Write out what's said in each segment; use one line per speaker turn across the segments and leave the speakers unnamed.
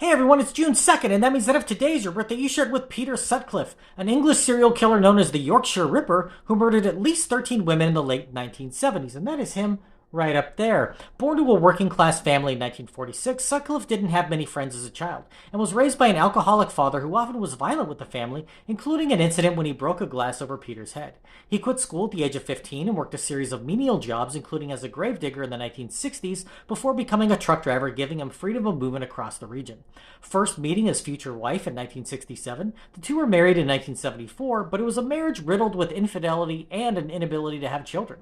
Hey everyone, it's June 2nd, and that means that if today is your birthday, you shared with Peter Sutcliffe, an English serial killer known as the Yorkshire Ripper, who murdered at least 13 women in the late 1970s, and that is him right up there. Born to a working-class family in 1946, Sutcliffe didn't have many friends as a child, and was raised by an alcoholic father who often was violent with the family, including an incident when he broke a glass over Peter's head. He quit school at the age of 15 and worked a series of menial jobs, including as a gravedigger in the 1960s, before becoming a truck driver, giving him freedom of movement across the region. First meeting his future wife in 1967, the two were married in 1974, but it was a marriage riddled with infidelity and an inability to have children.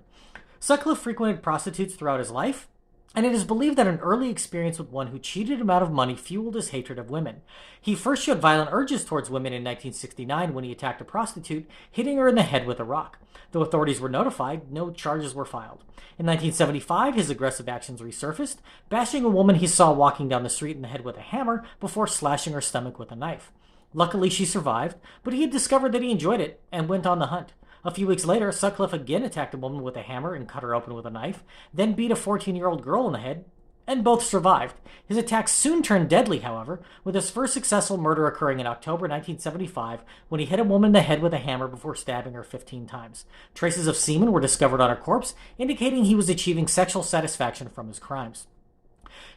Sutcliffe frequented prostitutes throughout his life, and it is believed that an early experience with one who cheated him out of money fueled his hatred of women. He first showed violent urges towards women in 1969 when he attacked a prostitute, hitting her in the head with a rock. Though authorities were notified, no charges were filed. In 1975, his aggressive actions resurfaced, bashing a woman he saw walking down the street in the head with a hammer before slashing her stomach with a knife. Luckily, she survived, but he had discovered that he enjoyed it and went on the hunt. A few weeks later, Sutcliffe again attacked a woman with a hammer and cut her open with a knife, then beat a 14-year-old girl in the head, and both survived. His attacks soon turned deadly, however, with his first successful murder occurring in October 1975 when he hit a woman in the head with a hammer before stabbing her 15 times. Traces of semen were discovered on her corpse, indicating he was achieving sexual satisfaction from his crimes.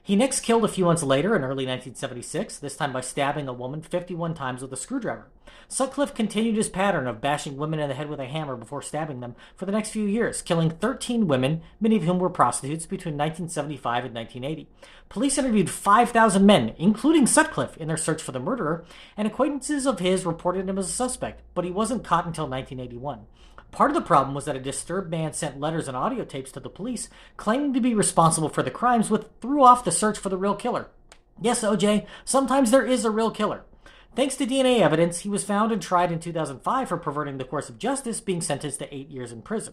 He next killed a few months later in early 1976, this time by stabbing a woman 51 times with a screwdriver. Sutcliffe continued his pattern of bashing women in the head with a hammer before stabbing them for the next few years, killing 13 women, many of whom were prostitutes, between 1975 and 1980. Police interviewed 5,000 men, including Sutcliffe, in their search for the murderer, and acquaintances of his reported him as a suspect, but he wasn't caught until 1981. Part of the problem was that a disturbed man sent letters and audio tapes to the police claiming to be responsible for the crimes, which threw off the search for the real killer. Yes, OJ, sometimes there is a real killer. Thanks to DNA evidence, he was found and tried in 2005 for perverting the course of justice, being sentenced to 8 years in prison.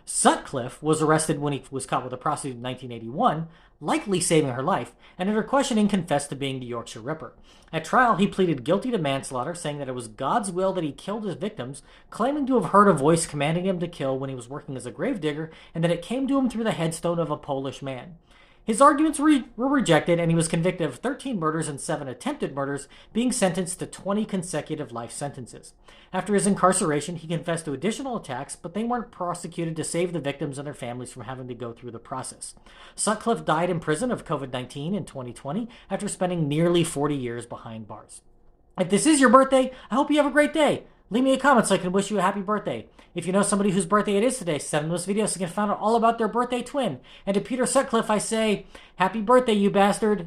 Sutcliffe was arrested when he was caught with a prostitute in 1981, likely saving her life, and under questioning confessed to being the Yorkshire Ripper. At trial, he pleaded guilty to manslaughter, saying that it was God's will that he killed his victims, claiming to have heard a voice commanding him to kill when he was working as a gravedigger, and that it came to him through the headstone of a Polish man. His arguments were rejected, and he was convicted of 13 murders and 7 attempted murders, being sentenced to 20 consecutive life sentences. After his incarceration, he confessed to additional attacks, but they weren't prosecuted to save the victims and their families from having to go through the process. Sutcliffe died in prison of COVID-19 in 2020 after spending nearly 40 years behind bars. If this is your birthday, I hope you have a great day. Leave me a comment so I can wish you a happy birthday. If you know somebody whose birthday it is today, send them this video so you can find out all about their birthday twin. And to Peter Sutcliffe, I say, happy birthday, you bastard.